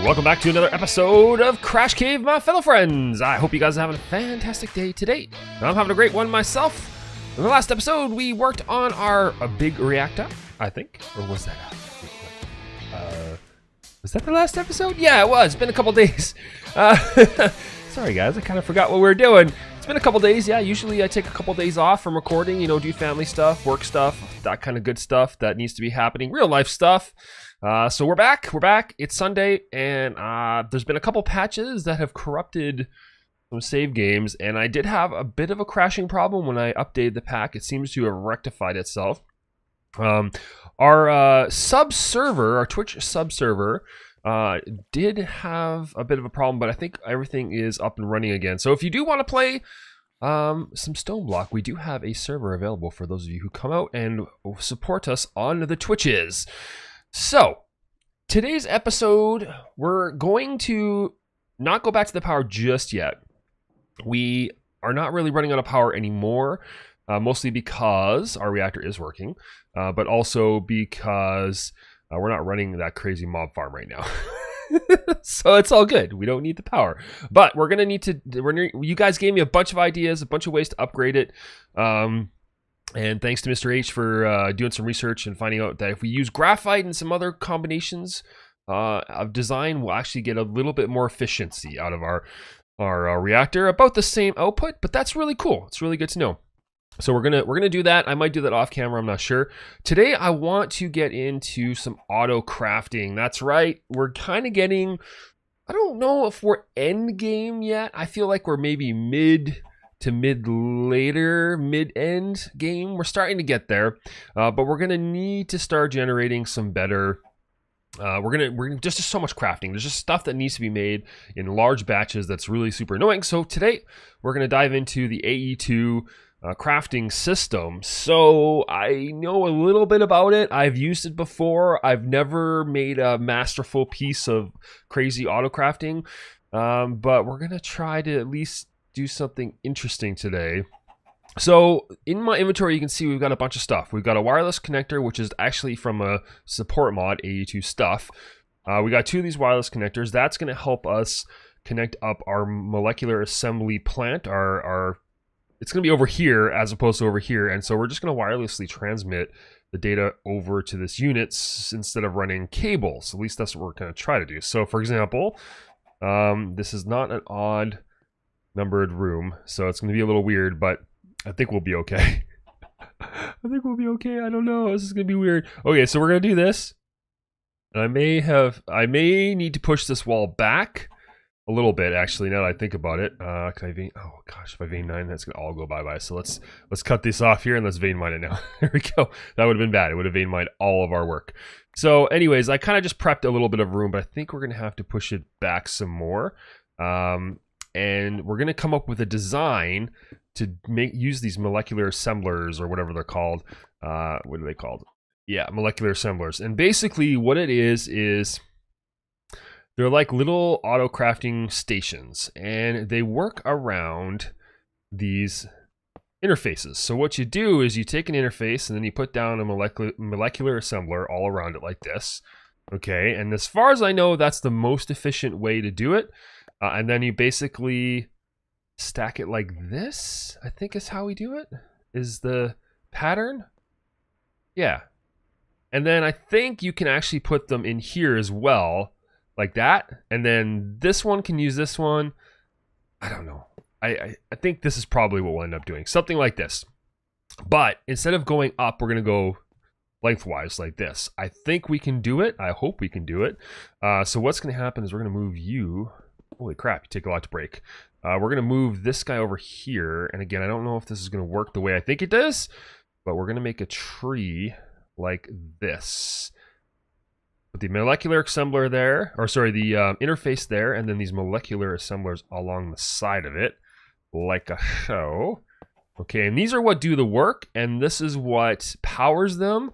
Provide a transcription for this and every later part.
Welcome back to another episode of CrashCave, my fellow friends. I hope you guys are having a fantastic day today. I'm having a great one myself. In the last episode, we worked on a big reactor, I think. Or was that was that the last episode? Yeah, it was. It's been a couple days. Sorry, guys. I kind of forgot what we were doing. It's been a couple days. Yeah, usually I take a couple days off from recording, you know, do family stuff, work stuff, that kind of good stuff that needs to be happening, real life stuff. So we're back. It's Sunday, and there's been a couple patches that have corrupted some save games, and I did have a bit of a crashing problem when I updated the pack. It seems to have rectified itself. Our sub-server, our Twitch sub-server, did have a bit of a problem, but I think everything is up and running again. So if you do want to play some Stoneblock, we do have a server available for those of you who come out and support us on the Twitches. So, today's episode, we're going to not go back to the power just yet. We are not really running out of power anymore, mostly because our reactor is working, but also because we're not running that crazy mob farm right now. So it's all good. We don't need the power. But we're going to need to... you guys gave me a bunch of ideas, a bunch of ways to upgrade it. And thanks to Mr. H for doing some research and finding out that if we use graphite and some other combinations of design, we'll actually get a little bit more efficiency out of our reactor. About the same output, but that's really cool. It's really good to know. So we're gonna do that. I might do that off camera. I'm not sure. Today I want to get into some auto crafting. That's right. We're kind of getting. I don't know if we're end game yet. I feel like we're maybe mid end game. We're starting to get there, but we're gonna need to start generating some better. We're gonna just so much crafting. There's just stuff that needs to be made in large batches that's really super annoying. So today we're gonna dive into the AE2 crafting system. So I know a little bit about it. I've used it before. I've never made a masterful piece of crazy auto crafting, but we're gonna try to at least do something interesting today. So in my inventory, you can see we've got a bunch of stuff. We've got a wireless connector, which is actually from a support mod, AE2 stuff. We got two of these wireless connectors. That's going to help us connect up our molecular assembly plant. It's going to be over here as opposed to over here. And so we're just going to wirelessly transmit the data over to this unit instead of running cables. At least that's what we're going to try to do. So for example, this is not an odd numbered room, so it's going to be a little weird, but I think we'll be okay. I think we'll be okay. I don't know. This is going to be weird. Okay, so we're going to do this. And I may need to push this wall back a little bit, actually, now that I think about it. Can I vein? Oh gosh, if I vein 9, that's going to all go bye-bye. So let's cut this off here and let's vein mine it now. Here we go. That would have been bad. It would have vein mined all of our work. So anyways, I kind of just prepped a little bit of room, but I think we're going to have to push it back some more. And we're going to come up with a design to use these molecular assemblers, or whatever they're called. What are they called? Yeah, molecular assemblers. And basically what it is they're like little auto crafting stations, and they work around these interfaces. So what you do is you take an interface and then you put down a molecular assembler all around it like this. Okay, and as far as I know, that's the most efficient way to do it. And then you basically stack it like this, I think is how we do it, is the pattern. Yeah. And then I think you can actually put them in here as well, like that. And then this one can use this one. I don't know. I think this is probably what we'll end up doing. Something like this. But instead of going up, we're going to go lengthwise like this. I think we can do it. I hope we can do it. So what's going to happen is we're going to move you... Holy crap, you take a lot to break. We're going to move this guy over here. And again, I don't know if this is going to work the way I think it does, but we're going to make a tree like this. Put the molecular assembler there, or sorry, the interface there, and then these molecular assemblers along the side of it, like a show. Okay, and these are what do the work, and this is what powers them.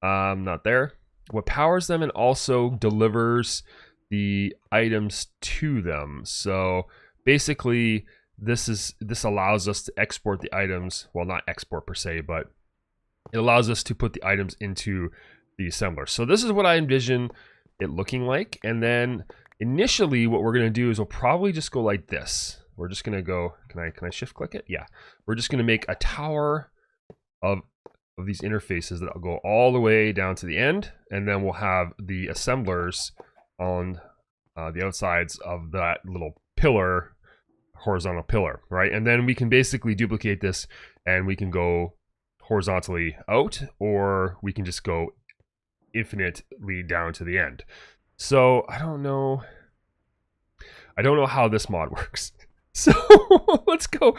Not there. What powers them and also delivers the items to them. So basically this allows us to export the items, well, not export per se, but it allows us to put the items into the assembler. So this is what I envision it looking like. And then initially what we're going to do is we'll probably just go like this. We're just going to go, can I shift click it? Yeah. We're just going to make a tower of these interfaces that will go all the way down to the end, and then we'll have the assemblers on the outsides of that little pillar, horizontal pillar, right? And then we can basically duplicate this, and we can go horizontally out, or we can just go infinitely down to the end. So I don't know how this mod works. So let's go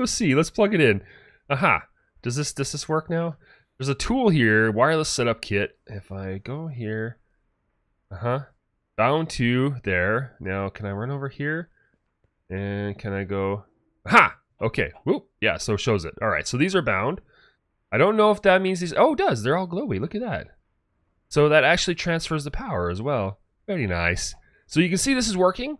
see. Let's plug it in. Aha. Does this work now? There's a tool here, wireless setup kit. If I go here, bound to there. Now can I run over here? And can I go? Aha! Okay. Whoop. Yeah, so it shows it. All right, so these are bound. I don't know if that means these. Oh, it does. They're all glowy. Look at that. So that actually transfers the power as well. Very nice. So you can see this is working.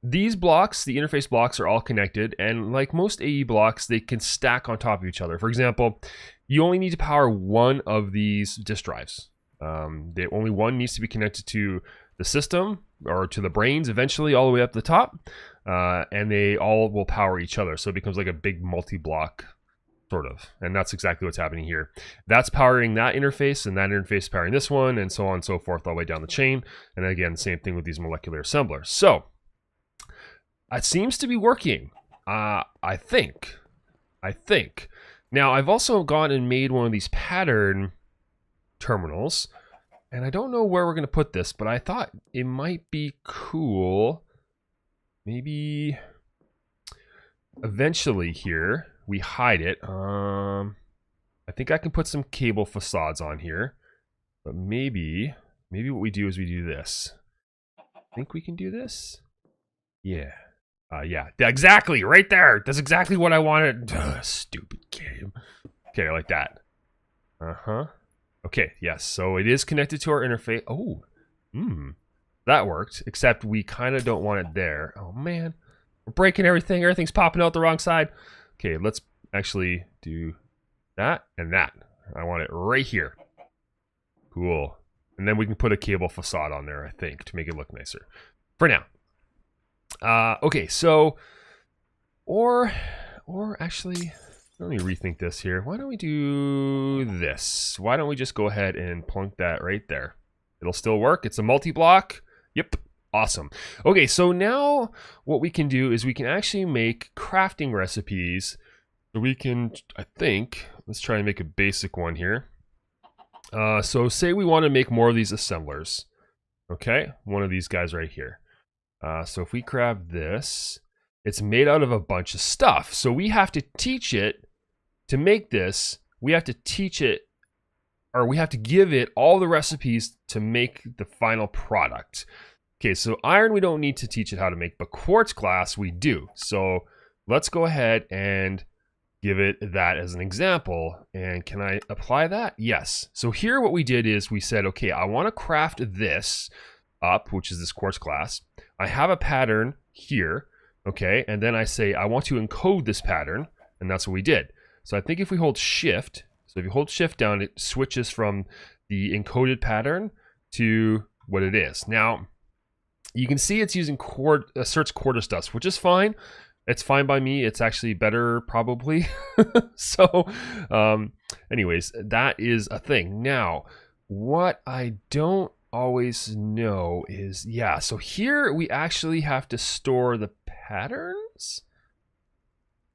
These blocks, the interface blocks, are all connected, and like most AE blocks, they can stack on top of each other. For example, you only need to power one of these disk drives. Only one needs to be connected to the system or to the brains eventually all the way up the top, and they all will power each other. So it becomes like a big multi-block sort of, and that's exactly what's happening here. That's powering that interface, and that interface powering this one, and so on and so forth all the way down the chain. And again, same thing with these molecular assemblers. So it seems to be working. I think. Now, I've also gone and made one of these pattern terminals, and I don't know where we're going to put this, but I thought it might be cool. Maybe eventually here we hide it. I think I can put some cable facades on here, but maybe what we do is we do this. Think we can do this? Yeah. Yeah, exactly, right there. That's exactly what I wanted. Ugh, stupid game. Okay, like that. Okay, yes, so it is connected to our interface. Oh, that worked, except we kind of don't want it there. Oh, man. We're breaking everything. Everything's popping out the wrong side. Okay, let's actually do that and that. I want it right here. Cool. And then we can put a cable facade on there, I think, to make it look nicer. For now. Okay, so, or actually, let me rethink this here. Why don't we do this? Why don't we just go ahead and plunk that right there? It'll still work. It's a multi-block. Yep, awesome. Okay, so now what we can do is we can actually make crafting recipes. So we can, I think, let's try and make a basic one here. So say we want to make more of these assemblers. Okay, one of these guys right here. So if we grab this, it's made out of a bunch of stuff. So we have to teach it to make this. We have to teach it, or we have to give it all the recipes to make the final product. Okay, so iron we don't need to teach it how to make, but quartz glass we do. So let's go ahead and give it that as an example. And can I apply that? Yes. So here what we did is we said, okay, I want to craft this up, which is this quartz glass. I have a pattern here, okay, and then I say I want to encode this pattern, and that's what we did. So I think if we hold shift, so if you hold shift down, it switches from the encoded pattern to what it is. Now, you can see it's using search quartz dust, which is fine. It's fine by me. It's actually better probably. So anyways, that is a thing. Now, what I don't always know is, yeah, so here we actually have to store the patterns.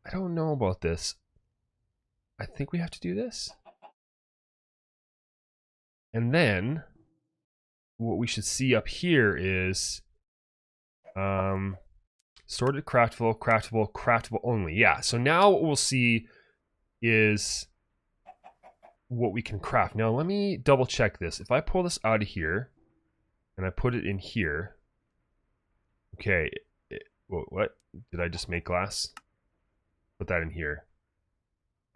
I don't know about this. I think we have to do this. And then what we should see up here is sorted, craftable only. Yeah, so now what we'll see is what we can craft. Now let me double check this. If I pull this out of here and I put it in here, okay, what did I just make glass? Put that in here.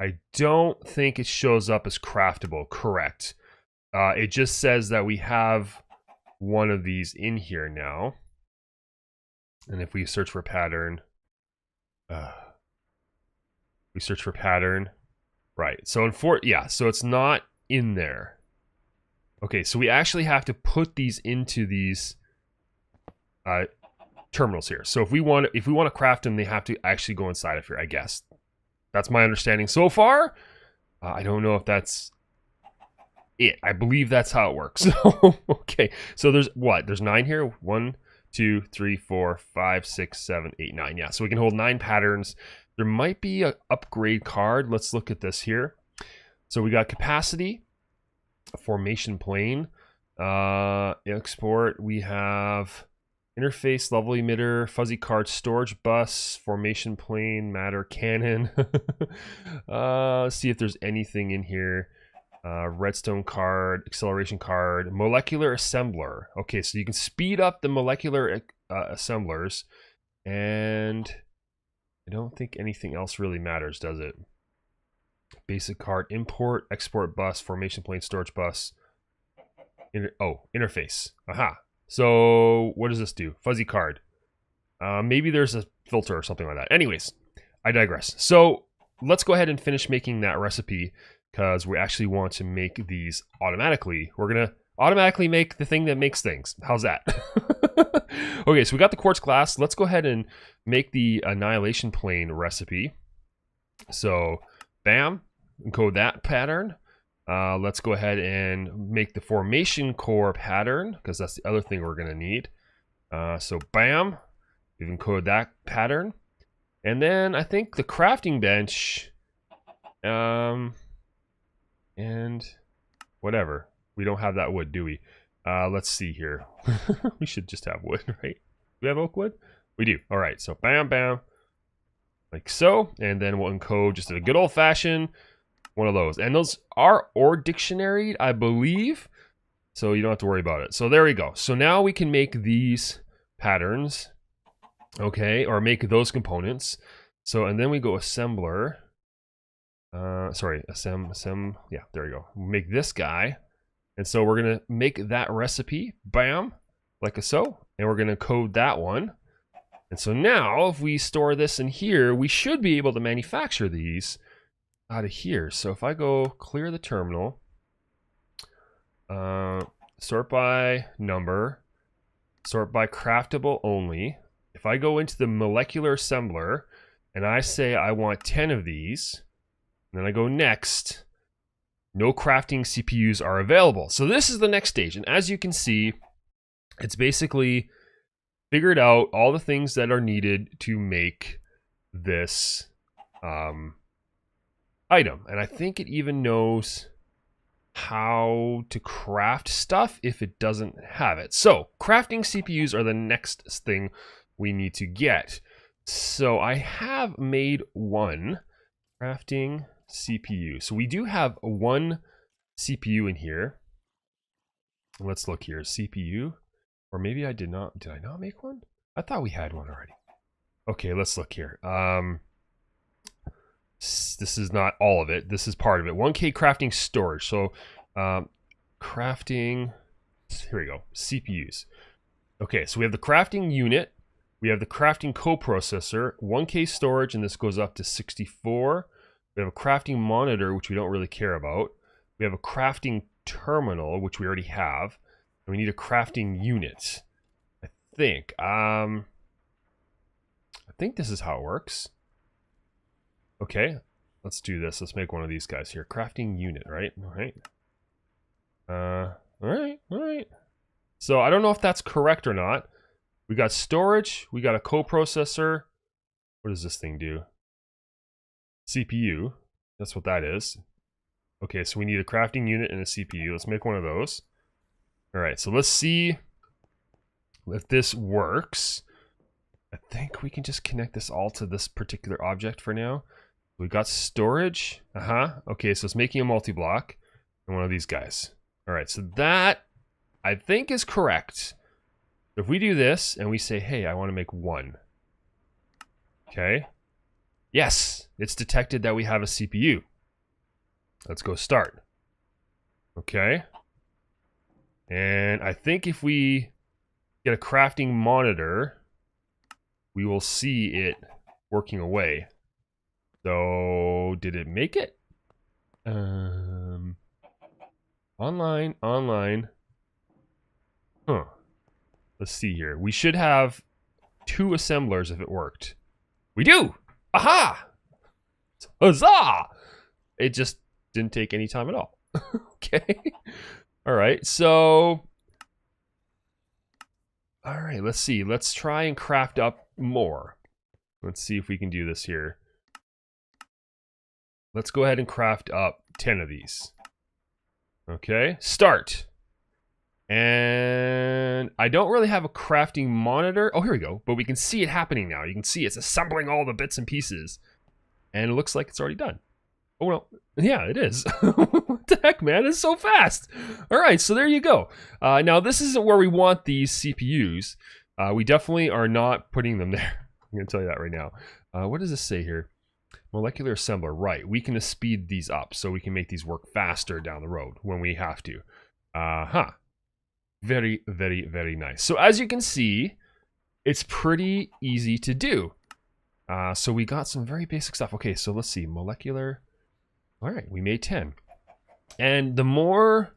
I don't think it shows up as craftable. Correct. It just says that we have one of these in here now. And if we search for pattern, we search for pattern, right? So so it's not in there. Okay, so we actually have to put these into these terminals here. So if we want to craft them, they have to actually go inside of here, I guess. That's my understanding so far. I don't know if that's it. I believe that's how it works. Okay, so there's what? There's 9 here. 1, 2, 3, 4, 5, 6, 7, 8, 9. Yeah, so we can hold 9 patterns. There might be an upgrade card. Let's look at this here. So we got capacity, a formation plane, export. We have interface, level emitter, fuzzy card, storage bus, formation plane, matter cannon. Let's see if there's anything in here. Redstone card, acceleration card, molecular assembler. Okay, so you can speed up the molecular assemblers, and I don't think anything else really matters, does it? Basic card, import, export bus, formation plane, storage bus. Interface. Aha. So what does this do? Fuzzy card. Maybe there's a filter or something like that. Anyways, I digress. So let's go ahead and finish making that recipe, because we actually want to make these automatically. We're going to automatically make the thing that makes things. How's that? Okay, so we got the quartz glass. Let's go ahead and make the annihilation plane recipe. So, bam, encode that pattern. Let's go ahead and make the formation core pattern, because that's the other thing we're going to need. So, bam, we've encoded that pattern. And then I think the crafting bench, and whatever. We don't have that wood, do we? Let's see here. We should just have wood, right? Do we have oak wood? We do. All right, so bam, bam, like so. And then we'll encode just a good old-fashioned one of those. And those are or dictionary, I believe. So you don't have to worry about it. So there we go. So now we can make these patterns, okay, or make those components. So, and then we go assembler. Sorry, yeah, there we go. We'll make this guy. And so we're gonna make that recipe, bam, like so, and we're gonna code that one. And so now if we store this in here, we should be able to manufacture these out of here. So if I go clear the terminal, sort by number, sort by craftable only. If I go into the molecular assembler and I say I want 10 of these, and then I go next, no crafting CPUs are available. So this is the next stage. And as you can see, it's basically figured out all the things that are needed to make this item. And I think it even knows how to craft stuff if it doesn't have it. So crafting CPUs are the next thing we need to get. So I have made one crafting CPU. So we do have one CPU in here. Let's look here. CPU. Or maybe I did not. Did I not make one? I thought we had one already. Okay, let's look here. This is not all of it. This is part of it. 1K crafting storage. So crafting. Here we go. CPUs. Okay, so we have the crafting unit. We have the crafting coprocessor. 1K storage, and this goes up to 64. We have a crafting monitor, which we don't really care about. We have a crafting terminal, which we already have. And we need a crafting unit, I think. I think this is how it works. Okay, let's do this. Let's make one of these guys here. Crafting unit, right? All right. All right. So I don't know if that's correct or not. We got storage. We got a coprocessor. What does this thing do? CPU. That's what that is. Okay, so we need a crafting unit and a CPU. Let's make one of those. All right, so let's see if this works. I think we can just connect this all to this particular object for now. We got storage. Okay, so it's making a multi-block and one of these guys. All right, so that I think is correct. If we do this and we say, hey, I want to make one. Okay. Yes, it's detected that we have a CPU. Let's go start. Okay. And I think if we get a crafting monitor, we will see it working away. So, did it make it? Online. Huh. Let's see here. We should have 2 assemblers if it worked. We do! Aha! Huzzah! It just didn't take any time at all. Okay. All right, so... All right, let's see. Let's try and craft up more. Let's see if we can do this here. Let's go ahead and craft up 10 of these. Okay, start. And I don't really have a crafting monitor. Oh, here we go. But we can see it happening now. You can see it's assembling all the bits and pieces. And it looks like it's already done. Oh, no. Yeah, it is. What the heck, man? It's so fast. All right, so there you go. Now, this isn't where we want these CPUs. We definitely are not putting them there. I'm going to tell you that right now. What does this say here? Molecular assembler. Right. We can speed these up so we can make these work faster down the road when we have to. Very, very, very nice. So as you can see, it's pretty easy to do. So we got some very basic stuff. Okay, so let's see. Molecular. All right, we made 10. And the more,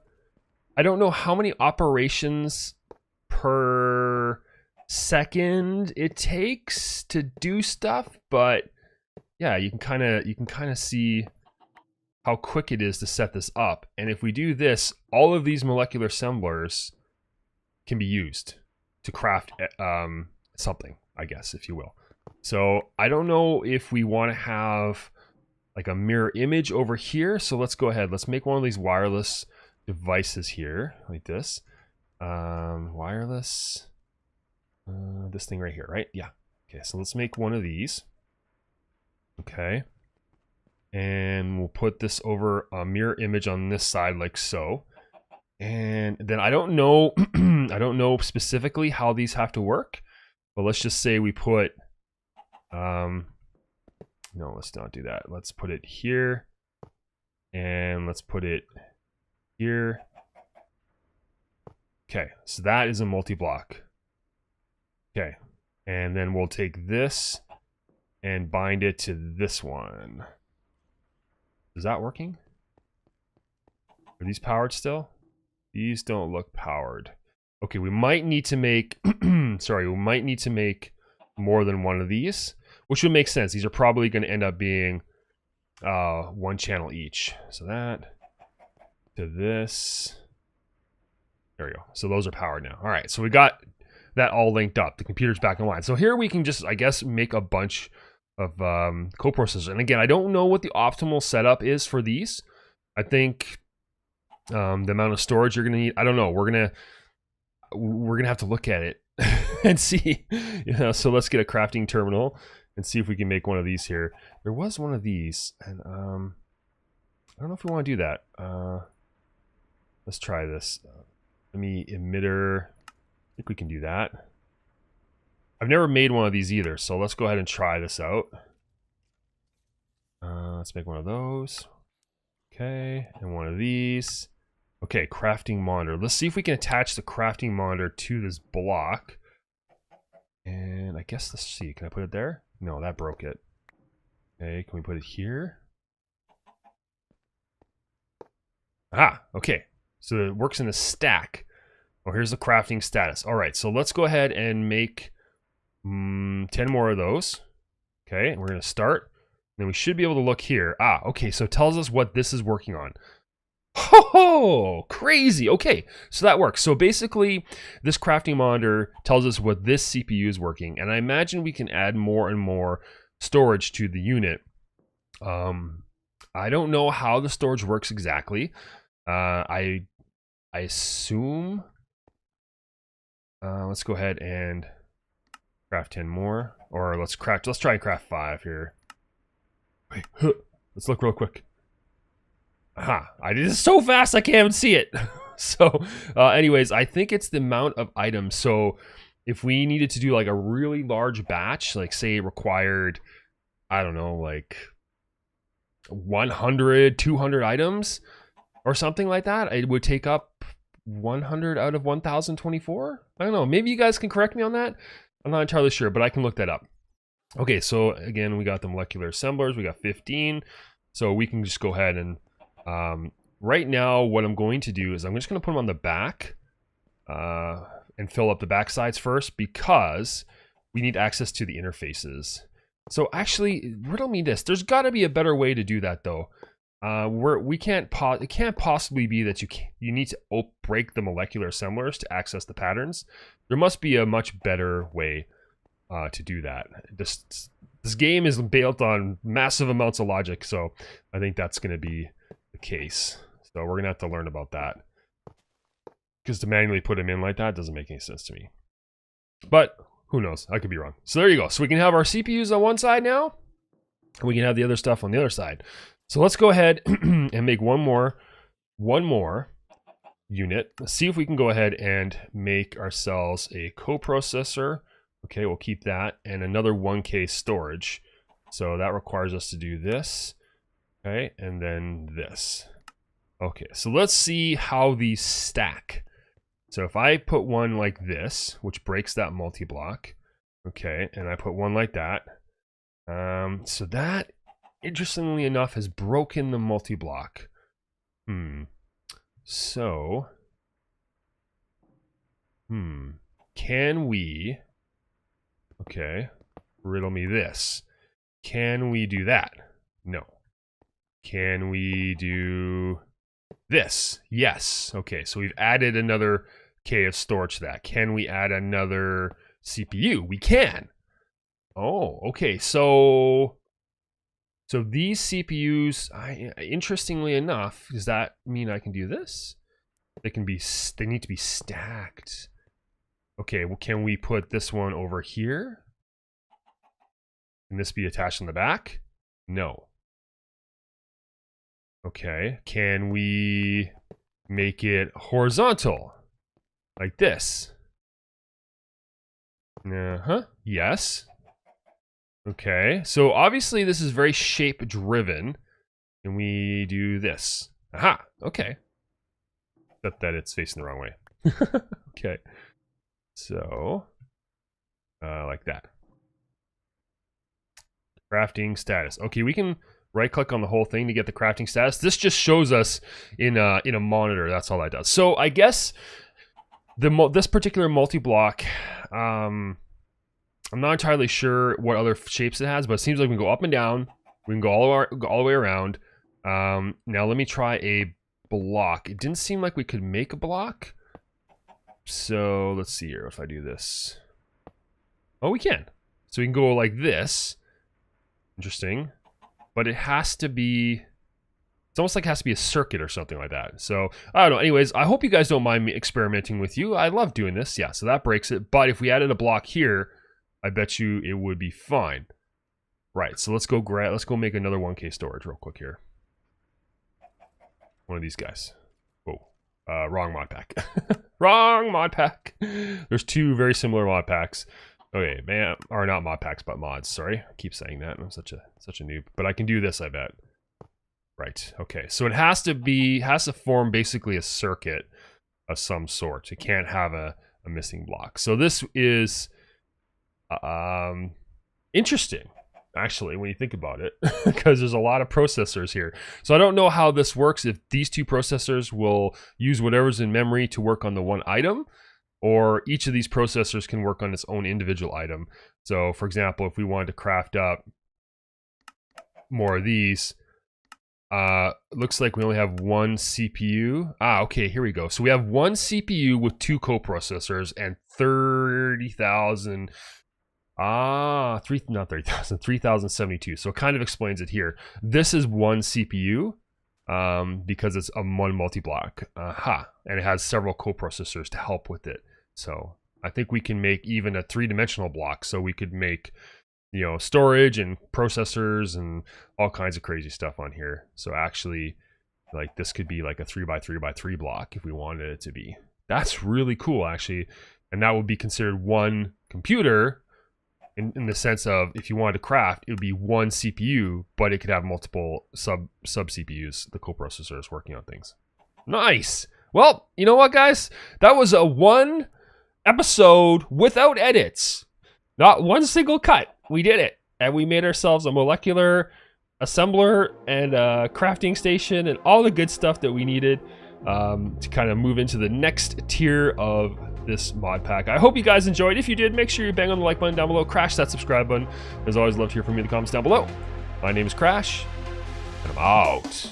I don't know how many operations per second it takes to do stuff, but yeah, you can kind of see how quick it is to set this up. And if we do this, all of these molecular assemblers can be used to craft something, I guess, if you will. So I don't know if we want to have like a mirror image over here. So let's go ahead. Let's make one of these wireless devices here, like this. Wireless. This thing right here, right? Yeah. Okay, so let's make one of these. Okay. And we'll put this over a mirror image on this side like so. And then I don't know, I don't know specifically how these have to work, but let's just say we put, no, let's not do that. Let's put it here, and let's put it here. Okay, so that is a multi-block. Okay, and then we'll take this and bind it to this one. Is that working? Are these powered still? These don't look powered. Okay, we might need to make, sorry, we might need to make more than one of these, which would make sense. These are probably going to end up being 1 channel each. So that to this. There we go. So those are powered now. All right, so we got that all linked up. The computer's back online. So here we can just, I guess, make a bunch of coprocessors. And again, I don't know what the optimal setup is for these. I think the amount of storage you're going to need, I don't know. We're gonna have to look at it and see. You know, so let's get a crafting terminal and see if we can make one of these here. There was one of these, and I don't know if we want to do that. Let's try this. Let me emitter. I think we can do that. I've never made one of these either, so let's go ahead and try this out. Let's make one of those. Okay, and one of these. Okay, crafting monitor. Let's see if we can attach the crafting monitor to this block. And I guess, let's see, can I put it there? No, that broke it. Okay, can we put it here? Ah, okay. So it works in a stack. Oh, here's the crafting status. All right, so let's go ahead and make 10 more of those. Okay, and we're gonna start. Then we should be able to look here. Ah, okay, so it tells us what this is working on. Ho, crazy. Okay, so that works. So basically, this crafting monitor tells us what this CPU is working, and I imagine we can add more and more storage to the unit. I don't know how the storage works exactly. I assume. Let's go ahead and craft 10 more, or let's try and craft 5 here. Wait, let's look real quick. Aha, I did this so fast I can't even see it. So anyways, I think it's the amount of items. So if we needed to do like a really large batch, like say it required, I don't know, like 100, 200 items or something like that, it would take up 100 out of 1024. I don't know, maybe you guys can correct me on that. I'm not entirely sure, but I can look that up. Okay, so again, we got the molecular assemblers, we got 15. So we can just go ahead and right now what I'm going to do is I'm just going to put them on the back. and fill up the backsides first because we need access to the interfaces. So actually, riddle me this. There's got to be a better way to do that though. It can't possibly be that you need to break the molecular assemblers to access the patterns. There must be a much better way to do that. This game is built on massive amounts of logic, so I think that's going to be the case. So we're going to have to learn about that. Because to manually put them in like that doesn't make any sense to me. But who knows? I could be wrong. So there you go. So we can have our CPUs on one side now. And we can have the other stuff on the other side. So let's go ahead and make one more unit. Let's see if we can go ahead and make ourselves a coprocessor. Okay, we'll keep that. And another 1K storage. So that requires us to do this. Okay, and then this. Okay, so let's see how these stack. So if I put one like this, which breaks that multi-block, okay, and I put one like that, so that, interestingly enough, has broken the multi-block. So, can we, okay, riddle me this. Can we do that? No. Can we do this? Yes. Okay, so we've added another K of storage to that. Can we add another CPU? We can. Oh, okay. So these CPUs, interestingly enough, does that mean I can do this? They need to be stacked. Okay, well, can we put this one over here? Can this be attached in the back? No. Okay, can we make it horizontal? Like this? Yes. Okay, so obviously this is very shape driven. Can we do this? Aha, okay. Except that it's facing the wrong way. Okay, so like that. Crafting status. Okay, we can right click on the whole thing to get the crafting status. This just shows us in a monitor. That's all that does. So I guess this particular multi-block, I'm not entirely sure what other shapes it has, but it seems like we can go up and down. We can go all the way around. Now let me try a block. It didn't seem like we could make a block. So let's see here if I do this. Oh, we can. So we can go like this. Interesting. But it has to be, it's almost like it has to be a circuit or something like that. So, I don't know. Anyways, I hope you guys don't mind me experimenting with you. I love doing this. Yeah, so that breaks it. But if we added a block here, I bet you it would be fine. Right, so let's go make another 1K storage real quick here. One of these guys. Oh, wrong mod pack. Wrong mod pack. There's two very similar mod packs. Okay, man, or not mod packs, but mods. Sorry, I keep saying that. I'm such a noob, but I can do this, I bet. Right. Okay, so it has to form basically a circuit of some sort. It can't have a missing block. So this is interesting, actually, when you think about it, because there's a lot of processors here. So I don't know how this works. If these two processors will use whatever's in memory to work on the one item, or each of these processors can work on its own individual item. So for example, if we wanted to craft up more of these, looks like we only have one CPU. Okay, here we go. So we have one CPU with two coprocessors and 30,000, not 30,000, 3,072. So it kind of explains it here. This is one CPU because it's a one multi-block. And it has several coprocessors to help with it. So I think we can make even a three-dimensional block. So we could make, you know, storage and processors and all kinds of crazy stuff on here. So actually, like, this could be like a 3x3x3 block if we wanted it to be. That's really cool, actually. And that would be considered one computer in the sense of, if you wanted to craft, it would be one CPU, but it could have multiple sub CPUs, the coprocessors working on things. Nice. Well, you know what, guys? That was a one episode without edits. Not one single cut. We did it. And we made ourselves a molecular assembler and a crafting station and all the good stuff that we needed. to kind of move into the next tier of this mod pack. I hope you guys enjoyed. If you did, make sure you bang on the like button down below, crash that subscribe button. As always, love to hear from you in the comments down below. My name is Crash, and I'm out.